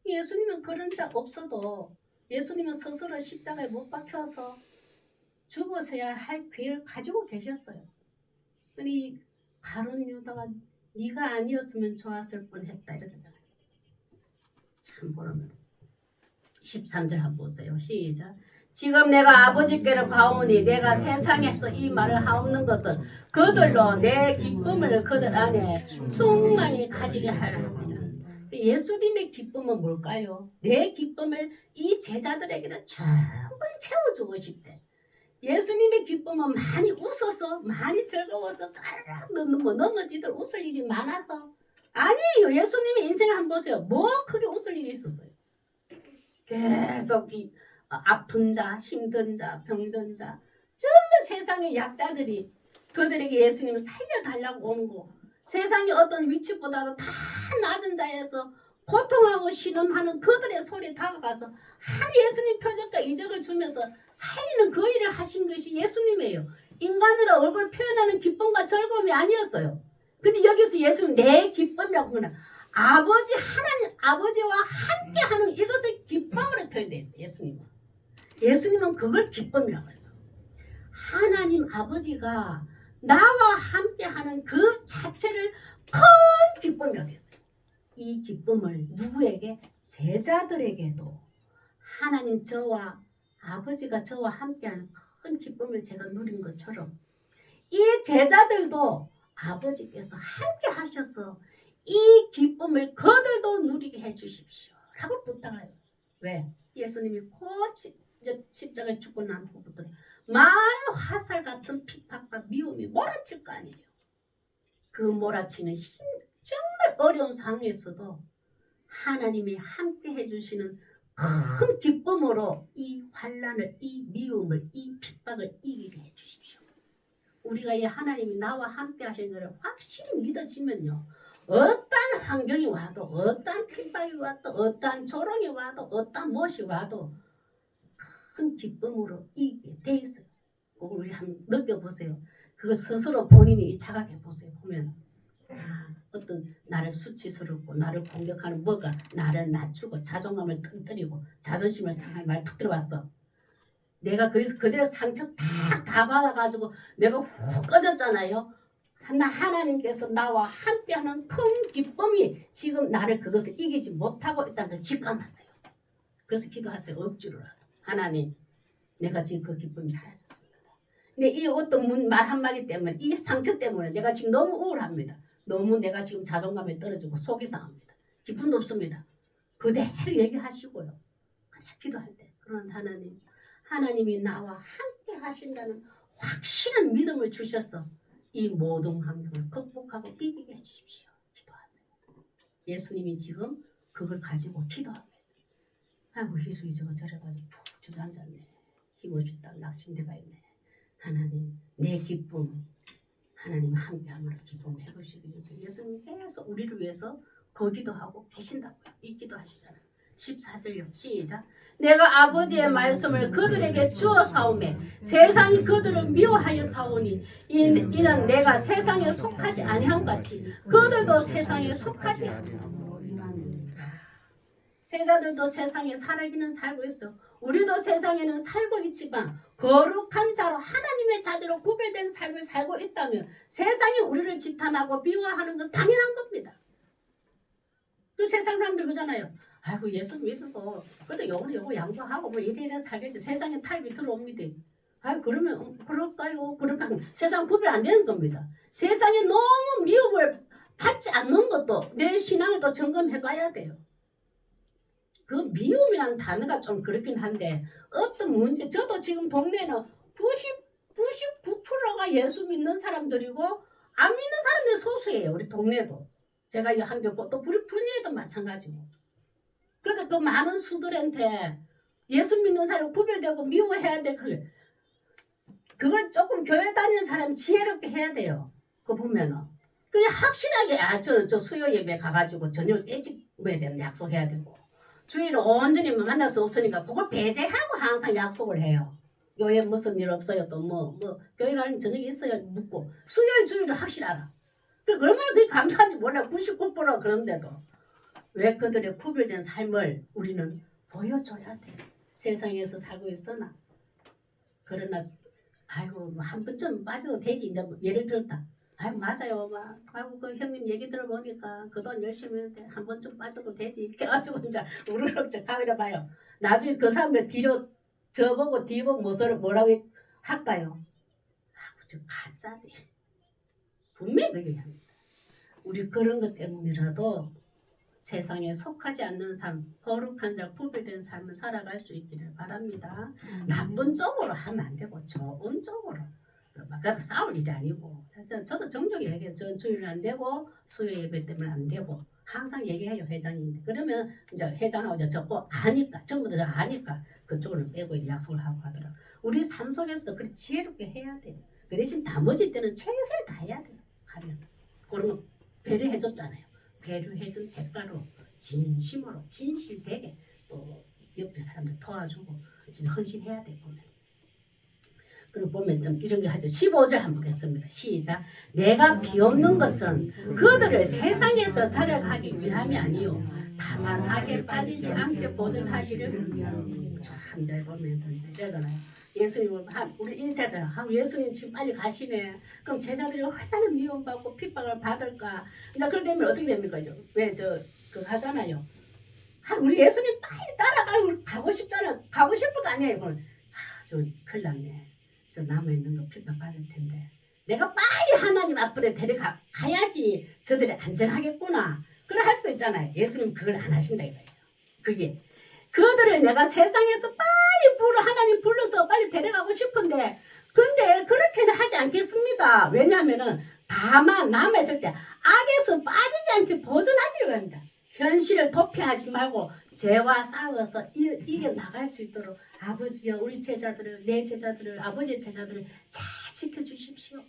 예수님은 그런 자 없어도 예수님은 스스로 십자가에 못 박혀서 죽어서야 할 기회를 가지고 계셨어요. 근데 가룟 유다가 네가 아니었으면 좋았을 뻔했다 이러잖아요. 참 보면 13절 한번 보세요. 시작. 지금 내가 아버지께로 가오니 내가 세상에서 이 말을 하옵는 것은 그들로 내 기쁨을 그들 안에 충만히 가지게 하려 합니다. 예수님의 기쁨은 뭘까요? 내 기쁨을 이 제자들에게도 충분히 채워주고 싶대. 예수님의 기쁨은 많이 웃어서 많이 즐거워서 까르르 넘어지들 웃을 일이 많아서 아니에요. 예수님의 인생을 한번 보세요. 뭐 크게 웃을 일이 있었어요. 계속 아픈 자, 힘든 자, 병든 자 전부 세상의 약자들이 그들에게 예수님을 살려달라고 오는 거. 세상의 어떤 위치보다도 다 낮은 자에서 고통하고 신음하는 그들의 소리에 다가가서 한 예수님 표적과 이적을 주면서 살리는 그 일을 하신 것이 예수님이에요. 인간으로 얼굴 표현하는 기쁨과 즐거움이 아니었어요. 근데 여기서 예수님 내 기쁨이라고 그러나 아버지 하나님 아버지와 함께하는 이것을 기쁨으로 표현되어 있어요. 예수님은 그걸 기쁨이라고 했어요. 하나님 아버지가 나와 함께하는 그 자체를 큰 기쁨이라고 했어요. 이 기쁨을 누구에게? 제자들에게도 하나님 저와 아버지가 저와 함께하는 큰 기쁨을 제가 누린 것처럼 이 제자들도 아버지께서 함께 하셔서 이 기쁨을 그들도 누리게 해주십시오 라고 부탁해요. 왜? 예수님이 곧 십자가에 죽고 난 후부터 많은 화살 같은 핍박과 미움이 몰아칠 거 아니에요. 그 몰아치는 정말 어려운 상황에서도 하나님이 함께 해주시는 큰 기쁨으로 이 환난을, 이 미움을, 이 핍박을 이기게 해주십시오. 우리가 이 하나님이 나와 함께 하시는 것을 확실히 믿어지면요. 어떠한 환경이 와도 어떠한 핍박이 와도 어떠한 조롱이 와도 어떠한 무엇이 와도 큰 기쁨으로 이기게 돼 있어요. 그걸 우리 한번 느껴보세요. 그거 스스로 본인이 자각해 보세요. 보면 어떤 나를 수치스럽고 나를 공격하는 뭐가 나를 낮추고 자존감을 끈뜨리고 자존심을 상할 말 툭 들어왔어. 내가 거기서 그대로 상처 다 받아가지고 내가 훅 꺼졌잖아요. 하나님께서 나와 함께하는 큰 기쁨이 지금 나를 그것을 이기지 못하고 있다는 것을 직감하세요. 그래서 기도하세요. 억지로. 하나님, 내가 지금 그 기쁨이 사라졌습니다. 근데 이 어떤 말 한마디 때문에, 이 상처 때문에 내가 지금 너무 우울합니다. 너무 내가 지금 자존감이 떨어지고 속이 상합니다. 기쁨도 없습니다. 그대로 얘기하시고요. 그냥 기도할 때. 그런 하나님이 나와 함께 하신다는 확실한 믿음을 주셔서 이 모든 환경을 극복하고 이기게 해주십시오. 기도하세요. 예수님이 지금 그걸 가지고 기도하고 있어요. 아이고 희수이 저거 저래가지고 푹 주저앉았네. 힘없이 딱 낙심대가 있네. 하나님 내 기쁨 하나님 함께함으로 기쁨 해보시게 주세요. 예수님 계속 우리를 위해서 거기도 하고 계신다고요. 이 기도하시잖아요. 14절요. 시작. 내가 아버지의 말씀을 그들에게 주어 사오매 세상이 그들을 미워하여 사오니 이는 내가 세상에 속하지 아니함 같이 그들도 세상에 속하지 아니함으로 인함이니라. 세자들도 세상에 살기는 살고 있어. 우리도 세상에는 살고 있지만 거룩한 자로 하나님의 자녀로 구별된 삶을 살고 있다면 세상이 우리를 지탄하고 미워하는 건 당연한 겁니다. 그 세상 사람들 그러잖아요. 아이고 예수 믿고 그래도 요거 양보하고 뭐 이래 살겠지. 세상에 타입이 들어옵니다. 아이 그러면 그럴까요? 그럴까? 세상 구별 안 되는 겁니다. 세상에 너무 미움을 받지 않는 것도 내 신앙을 또 점검해봐야 돼요. 그 미움이라는 단어가 좀 그렇긴 한데 어떤 문제 저도 지금 동네는 99%가 예수 믿는 사람들이고 안 믿는 사람들이 소수예요. 우리 동네도. 제가 이 한교포 또 분야에도 마찬가지고. 그래도 그 많은 수들한테 예수 믿는 사람 구별되고 미워해야 돼. 그걸 조금 교회 다니는 사람이 지혜롭게 해야 돼요. 그거 보면은. 그냥 확실하게 저 수요 예배 가가지고 저녁 일찍 뭐야 되는 약속해야 되고 주일은 온전히 만날 수 없으니까 그걸 배제하고 항상 약속을 해요. 교회 무슨 일 없어요. 또 뭐 교회 가는 저녁에 있어야 묻고 수요일 주일은 확실하라. 얼마나 그게 감사한지 몰라. 99% 그런데도 왜 그들의 구별된 삶을 우리는 보여줘야 돼. 세상에서 살고 있으나 그러나 아이고 한 번쯤 빠져도 되지. 이제 예를 들었다. 아이고 맞아요. 아이고 그 형님 얘기 들어보니까 그 돈 열심히 했는데 한 번쯤 빠져도 되지. 이렇게 해가지고 이제 우르륵 가그려 봐요. 나중에 그 사람들 뒤로 저보고 뒤보고 뭐라고 할까요? 아이고 저 가짜네. 분명히 그게 합니다. 우리 그런 것 때문이라도 세상에 속하지 않는 삶, 거룩한 자, 구별된 삶을 살아갈 수 있기를 바랍니다. 나쁜 쪽으로 하면 안 되고 좋은 쪽으로. 그래도 싸울 일이 아니고. 저도 정중히 얘기해요. 전 주일은 안 되고 수요 예배 때문에 안 되고 항상 얘기해요 회장님한테. 그러면 이제 회장하고 이제 저거 아니까 전부 다 아니까 그쪽으로 빼고 약속을 하고 하더라고. 우리 삶 속에서도 그렇게 지혜롭게 해야 돼요. 그 대신 나머지 때는 최선을 다해야 돼요. 가면 그런 거 배려해줬잖아요. 배려해준 대가로 진심으로 진실되게 또 옆에 사람들 도와주고 진짜 헌신해야 돼 보면. 그리고 보면 좀 이런 거 하죠. 15절 한번 보겠습니다. 시작. 내가 비옵는 것은 그들을 세상에서 데려가기 위함이 아니요 다만 악에 빠지지 않게 보존하기를 위함이니. 참 잘 보면서 이제 이러잖아요. 예수님은 우리 인사들 예수님 지금 빨리 가시네. 그럼 제자들이 얼마나 미움받고 핍박을 받을까. 이제 그렇게 되면 어떻게 됩니까? 왜 그거 하잖아요. 우리 예수님 빨리 따라가고 가고 싶잖아. 가고 싶을 거 아니에요. 저 큰일 났네. 저 남아있는 거 핍박 받을 텐데 내가 빨리 하나님 앞으로 데려가야지 저들이 안전하겠구나. 그래 할 수도 있잖아요. 예수님 그걸 안 하신다 이거예요. 그게 그들을 내가 세상에서 빨리 하나님 불러서 빨리 데려가고 싶은데 근데 그렇게는 하지 않겠습니다. 왜냐하면은 다만 남아있을 때 악에서 빠지지 않게 벗어나기로 합니다. 현실을 도피하지 말고 죄와 싸워서 이겨나갈 수 있도록 아버지여 우리 제자들을 내 제자들을 아버지의 제자들을 잘 지켜주십시오.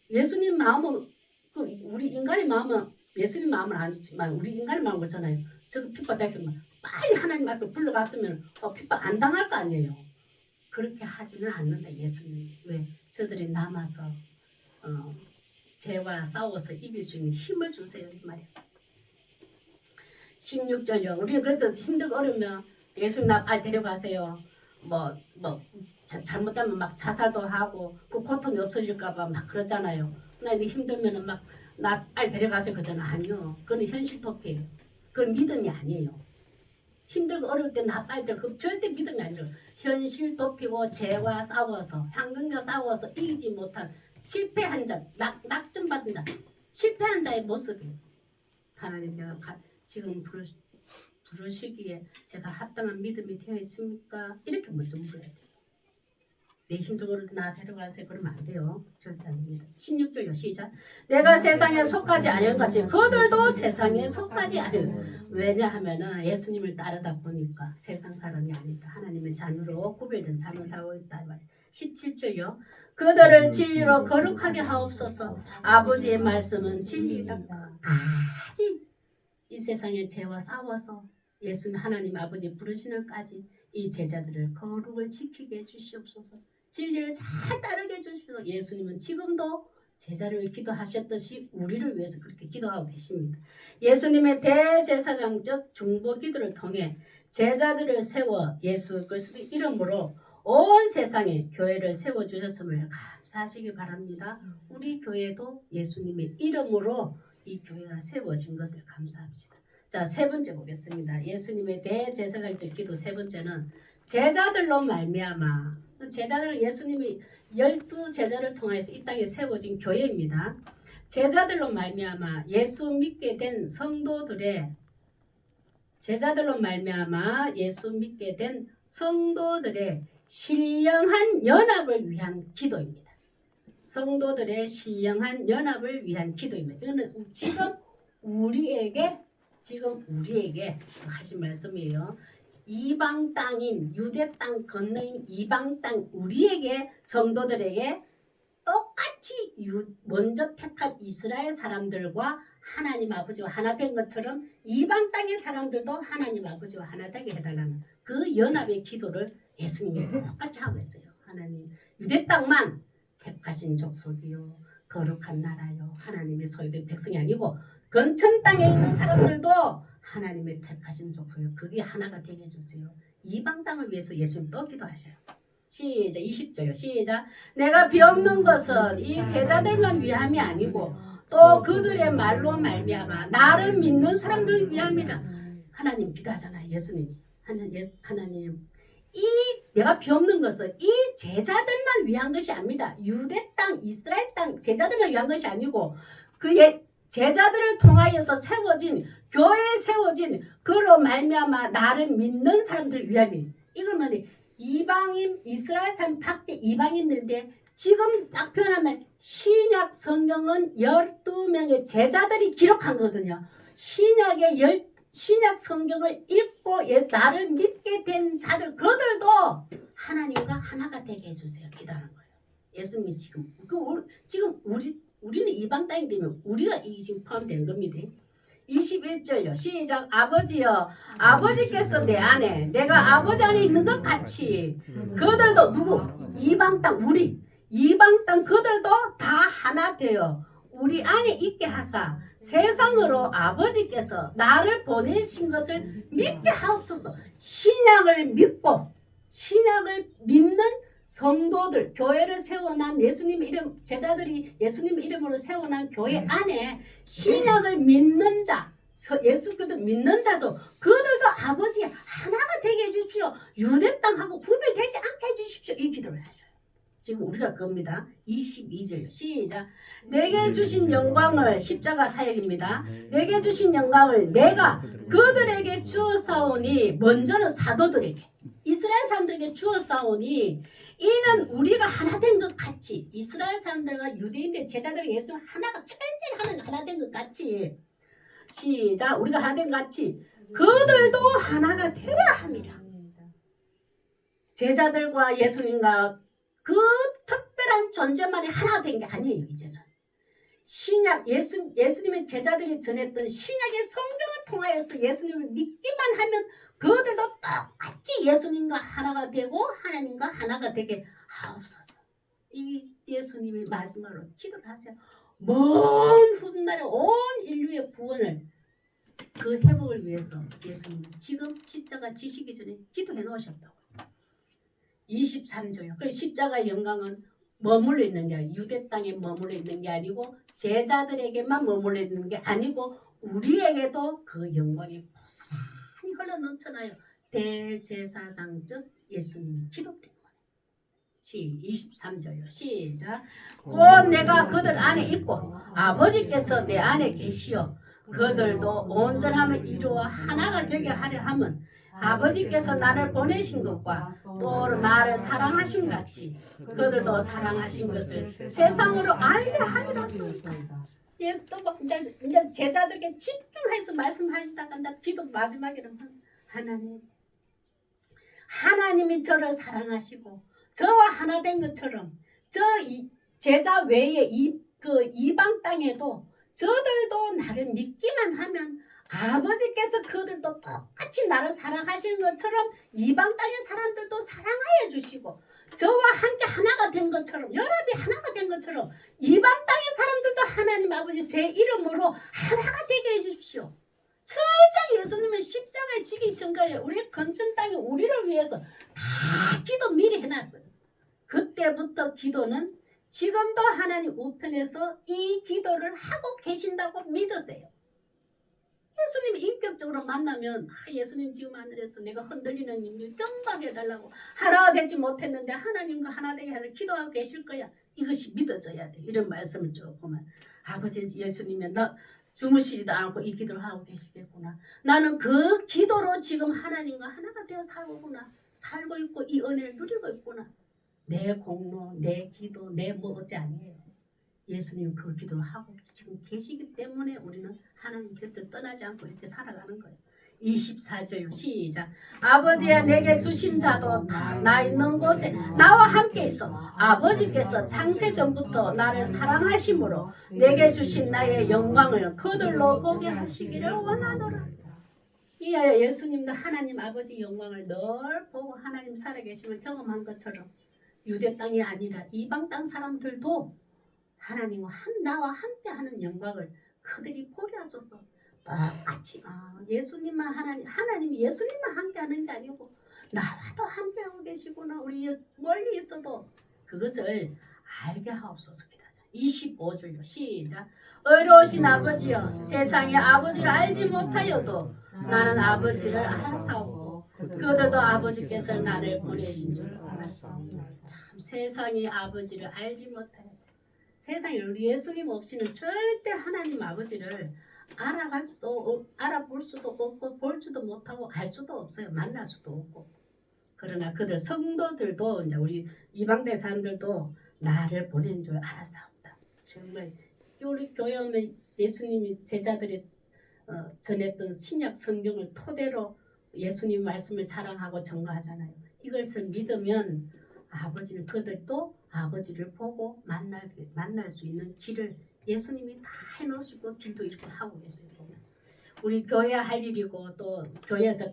예수님 마음은 우리 인간의 마음은 예수님 마음은 아니지만 우리 인간의 마음은 그렇잖아요. 저거 핍박 당했으면 빨리 하나님 앞에 불러갔으면 핍박 안 당할 거 아니에요. 그렇게 하지는 않는다 예수님. 왜? 저들이 남아서 죄와 싸워서 이길 수 있는 힘을 주세요 이 말이에요. 16절요. 우리는 그래서 힘들고 어려우면 예수님 나 빨리 데려가세요. 잘못하면 막 자살도 하고 그 고통이 없어질까봐 막 그러잖아요. 나 이제 힘들면은 막 나 빨리 데려가세요 그러잖아. 아니요. 그건 현실 토피예요. 그건 믿음이 아니에요. 힘들고 어려울 때 나 빨리 데려. 그 절대 믿음이 아니에요. 현실 도피고 죄와 싸워서 환경과 싸워서 이기지 못한 실패한 자, 낙점받은 자, 실패한 자의 모습이에요. 하나님 내가 지금 부르시기에 제가 합당한 믿음이 되어 있습니까? 이렇게 먼저 물어야 돼요. 내 힘들고 어려울 때 나 데려가세요. 그러면 안 돼요. 절대 안 됩니다. 16절요. 시작. 내가 세상에 속하지 않은 같이 그들도 세상에 속하지 않은. 왜냐하면은 예수님을 따르다 보니까 세상 사람이 아니다. 하나님의 자녀로 구별된 삶을 살고 있다. 17절요. 그들을 진리로 거룩하게 하옵소서. 아버지의 말씀은 진리이다. 끝까지 이 세상의 죄와 싸워서 예수님 하나님 아버지 부르시는까지 이 제자들을 거룩을 지키게 해주시옵소서. 진리를 잘 따르게 해주시옵소서. 예수님은 지금도 제자를 기도하셨듯이 우리를 위해서 그렇게 기도하고 계십니다. 예수님의 대제사장적 중보 기도를 통해 제자들을 세워 예수 그리스도의 이름으로 온 세상에 교회를 세워주셨음을 감사하시기 바랍니다. 우리 교회도 예수님의 이름으로 이 교회가 세워진 것을 감사합시다. 자, 세 번째 보겠습니다. 예수님의 대제사장적 기도 세 번째는 제자들로 말미암아 제자들 예수님이 12제자를 통해서 이 땅에 세워진 교회입니다. 제자들로 말미암아 예수 믿게 된 성도들의 제자들로 말미암아 예수 믿게 된 성도들의 신령한 연합을 위한 기도입니다. 성도들의 신령한 연합을 위한 기도입니다. 이거는 지금 우리에게 하신 말씀이에요. 이방 땅인 유대 땅 건너인 이방 땅 우리에게 성도들에게 똑같이 먼저 택한 이스라엘 사람들과 하나님 아버지와 하나 된 것처럼 이방 땅의 사람들도 하나님 아버지와 하나 되게 해달라는 그 연합의 기도를 예수님이 똑같이 하고 있어요. 하나님 유대 땅만 택하신 족속이요 거룩한 나라요 하나님의 소유된 백성이 아니고 건천 땅에 있는 사람들도 하나님의 택하신 족속이요 그게 하나가 되게 해주세요. 이방 땅을 위해서 예수님 또 기도하셔요. 시작 20절요. 시작. 내가 비옵는 것은 이 제자들만 위함이 아니고 또 그들의 말로 말미암아 나를 믿는 사람들을 위함이라. 하나님 기도하잖아요. 예수님이 하나님 이 내가 비옵는 것은 이 제자들만 위한 것이 아닙니다. 유대 땅 이스라엘 땅 제자들만 위한 것이 아니고 그의 제자들을 통하여서 세워진 교회에 세워진 그로 말미암아 나를 믿는 사람들을 위함이. 이거는 이방인 이스라엘 사람 밖에 이방인들인데 지금 딱 표현하면 신약 성경은 12명의 제자들이 기록한 거거든요. 신약 성경을 읽고 나를 믿게 된 자들 그들도 하나님과 하나가 되게 해주세요. 기도하는 거예요. 예수님이 지금 우리는 이방 땅이 되면 우리가 이 지금 포함되는 겁니다. 21절요. 시작. 아버지여 아버지께서 내 안에 내가 아버지 안에 있는 것 같이 그들도 누구? 이방 땅 우리 이방 땅 그들도 다 하나 되어 우리 안에 있게 하사 세상으로 아버지께서 나를 보내신 것을 믿게 하옵소서. 신약을 믿고 신약을 믿는 성도들 교회를 세워난 예수님의 이름 제자들이 예수님의 이름으로 세워난 교회 안에 신약을 믿는 자 예수 그리스도 믿는 자도 그들도 아버지 하나가 되게 해주십시오. 유대 땅하고 구별되지 않게 해주십시오. 이 기도를 하셔요. 지금 우리가 그겁니다. 22절 시작. 내게 주신 영광을 십자가 사역입니다. 내게 주신 영광을 내가 그들에게 주었사오니 먼저는 사도들에게 이스라엘 사람들에게 주었사오니 이는 우리가 하나 된 것 같이 이스라엘 사람들과 유대인들 제자들이 예수 하나가 철저히 하나 된 것 같이 시작 우리가 하나 된 것 같이 그들도 하나가 되려 함이라. 제자들과 예수님과 그 특별한 존재만이 하나 된 게 아니에요. 이제는 신약 예수님의 제자들이 전했던 신약의 성경을 통하여서 예수님을 믿기만 하면 그들도 똑같이 예수님과 하나가 되고 하나님과 하나가 되게 하옵소서. 이 예수님이 마지막으로 기도를 하세요. 먼 훗날에 온 인류의 구원을 그 회복을 위해서 예수님은 지금 십자가 지시기 전에 기도해 놓으셨다고. 23조요. 그 십자가의 영광은 머물러 있는 게 아니고 유대 땅에 머물러 있는 게 아니고 제자들에게만 머물러 있는 게 아니고 우리에게도 그 영광이 고스란히 흘러 넘쳐나요. 대제사장 즉 예수님의 기도 때문에. 23절요. 시작. 곧 내가 그들 안에 있고 아버지께서 내 안에 계시어 그들도 온전함을 이루어 하나가 되게 하려 함은 아버지께서 나를 보내신 것과 또 나를 사랑하신 같이 그들도 사랑하신 것을 세상으로 알게 하리로소이다. 예수도 막 이제 제자들에게 집중해서 말씀하시다가 이제 기도 마지막에는 하나님이 저를 사랑하시고 저와 하나 된 것처럼 제자 외에 이방 땅에도 저들도 나를 믿기만 하면 아버지께서 그들도 똑같이 나를 사랑하시는 것처럼 이방 땅의 사람들도 사랑하여 주시고 저와 함께 하나가 된 것처럼 연합이 하나가 된 것처럼 이방 땅의 사람들도 하나님 아버지 제 이름으로 하나가 되게 해주십시오. 철저히 예수님은 십자가에 지기신 거예요. 우리 건전 땅에 우리를 위해서 다 기도 미리 해놨어요. 그때부터 기도는 지금도 하나님 우편에서 이 기도를 하고 계신다고 믿으세요. 예수님 인격적으로 만나면 예수님 지금 하늘에서 내가 흔들리는 일을 경감해달라고 하나가 되지 못했는데 하나님과 하나 되게 하를 기도하고 계실 거야. 이것이 믿어져야 돼. 이런 말씀을 쭉 보면 아버지 예수님이 나 주무시지도 않고 이 기도를 하고 계시겠구나. 나는 그 기도로 지금 하나님과 하나가 되어 살고 있고 이 은혜를 누리고 있구나. 내 공로, 내 기도, 내 뭐 어찌 아니에요. 예수님 그 기도를 하고 지금 계시기 때문에 우리는 하나님 곁을 떠나지 않고 이렇게 살아가는 거예요. 24절 시작. 아버지야 내게 주신 자도 다 나 있는 곳에 나와 함께 있어. 아버지께서 창세 전부터 나를 사랑하심으로 내게 주신 나의 영광을 그들로 보게 하시기를 원하노라. 이하여 예수님도 하나님 아버지 영광을 늘 보고 하나님 살아계심을 경험한 것처럼 유대 땅이 아니라 이방 땅 사람들도 하나님과 나와 함께하는 영광을 그들이 보게 하소서. 똑같이 예수님만 하나님이 예수님만 함께하는 게 아니고 나와도 함께하고 계시구나. 우리 멀리 있어도 그것을 알게 하옵소서. 25절요. 시작. 의로우신 아버지여 세상의 아버지를 알지 못하여도 나는 아버지를 알아사오고 그들도 아버지께서 나를 보내신 줄 알았사옵니다. 참 세상의 아버지를 알지 못해요. 세상에 우리 예수님 없이는 절대 하나님 아버지를 알아볼 수도 없고 볼 수도 못하고 알 수도 없어요. 만날 수도 없고. 그러나 그들 성도들도 이제 우리 이방대 사람들도 나를 보낸 줄 알았사옵니다. 정말 우리 교회 오면 예수님이 제자들이 전했던 신약 성경을 토대로 예수님 말씀을 자랑하고 전가하잖아요. 이것을 믿으면 아버지는 그들도 아버지를 보고 만날 수 있는 길을 예수님이 다 해놓으시고 길도 이렇게 하고 계세요. 보면. 우리 교회 할 일이고 또 교회에서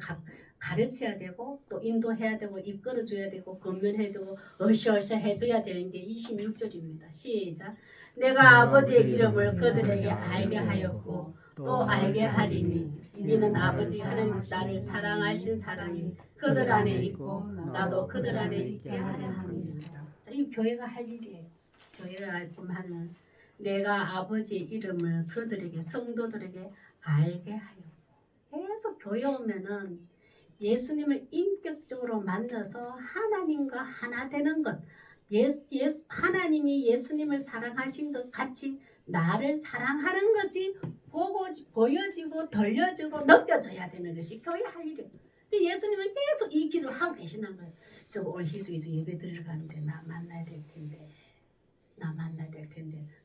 가르쳐야 되고 또 인도해야 되고 이끌어줘야 되고 건면해야 되고 어시어시 해줘야 되는 게 26절입니다. 시작. 내가 아버지의 이름을 그들에게 알게 하였고 또 알게 하리니 이는 아버지 하나님 나를 사랑하신 사랑이 그들 안에 있고 나도 그들 안에 있게 하려 합니다. 이 교회가 할 일이에요. 교회가 할 뿐만은 내가 아버지의 이름을 그들에게 성도들에게 알게 하여. 계속 교회 오면은 예수님을 인격적으로 만나서 하나님과 하나 되는 것. 하나님이 예수님을 사랑하신 것 같이 나를 사랑하는 것이 보여지고 들려지고 느껴져야 되는 것이 교회 할 일이에요. 예수님은 계속 이 기도를 하고 계시는 거예요. 저 올 희수에서 예배 드리러 가는데 나 만나야 될 텐데.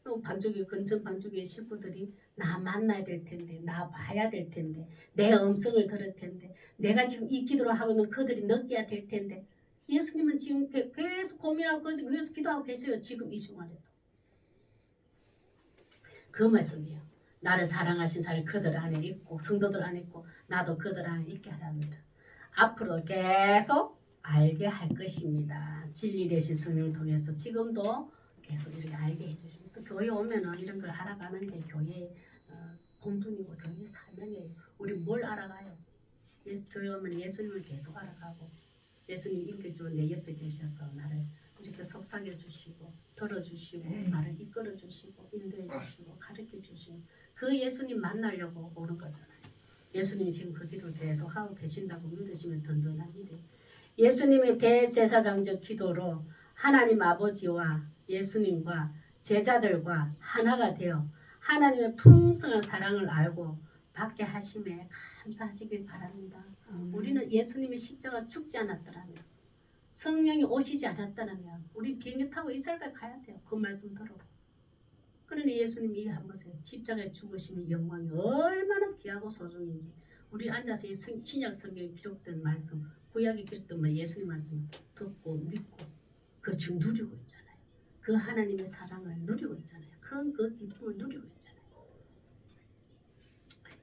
또 근처 반죽의 식구들이 나 만나야 될 텐데. 나 봐야 될 텐데. 내 음성을 들을 텐데. 내가 지금 이 기도를 하고는 그들이 느껴야 될 텐데. 예수님은 지금 계속 고민하고 계속 기도하고 계세요. 지금 이 순간에도. 그 말씀이에요. 나를 사랑하신 사람이 그들 안에 있고 성도들 안에 있고 나도 그들 안에 있게 하랍니다. 앞으로 계속 알게 할 것입니다. 진리 되신 성령을 통해서 지금도 계속 이렇게 알게 해주시고 또 교회 오면은 이런 걸 알아가는 게 교회의 본분이고 교회의 사명이에요. 우리 뭘 알아가요? 교회 오면 예수님을 계속 알아가고 예수님 인격적으로 내 옆에 계셔서 나를 이렇게 속삭여 주시고 들어주시고 나를 이끌어 주시고 인도해 주시고 가르쳐 주시고 그 예수님 만나려고 오는 거잖아요. 예수님이 지금 그 기도를 계속 하고 계신다고 믿으시면 든든한 일이에요. 예수님의 대제사장적 기도로 하나님 아버지와 예수님과 제자들과 하나가 되어 하나님의 풍성한 사랑을 알고 받게 하심에 감사하시길 바랍니다. 우리는 예수님의 십자가 죽지 않았더라면 성령이 오시지 않았더라면 우리 비행기 타고 이스라엘 가야 돼요. 그 말씀 들어보고. 그러니 예수님이 이해한 것은 십자가에 죽으심의 영광이 얼마나 귀하고 소중인지 우리 앉아서 이 신약 성경에 기록된 말씀 구약에 기록된 예수님 말씀 듣고 믿고 그 지금 누리고 있잖아요. 그 하나님의 사랑을 누리고 있잖아요. 그 기쁨을 누리고 있잖아요.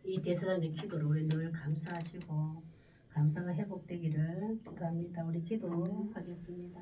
이 대사장적 기도로 우리 늘 감사하시고 감사가 회복되기를 기도합니다. 우리 기도하겠습니다.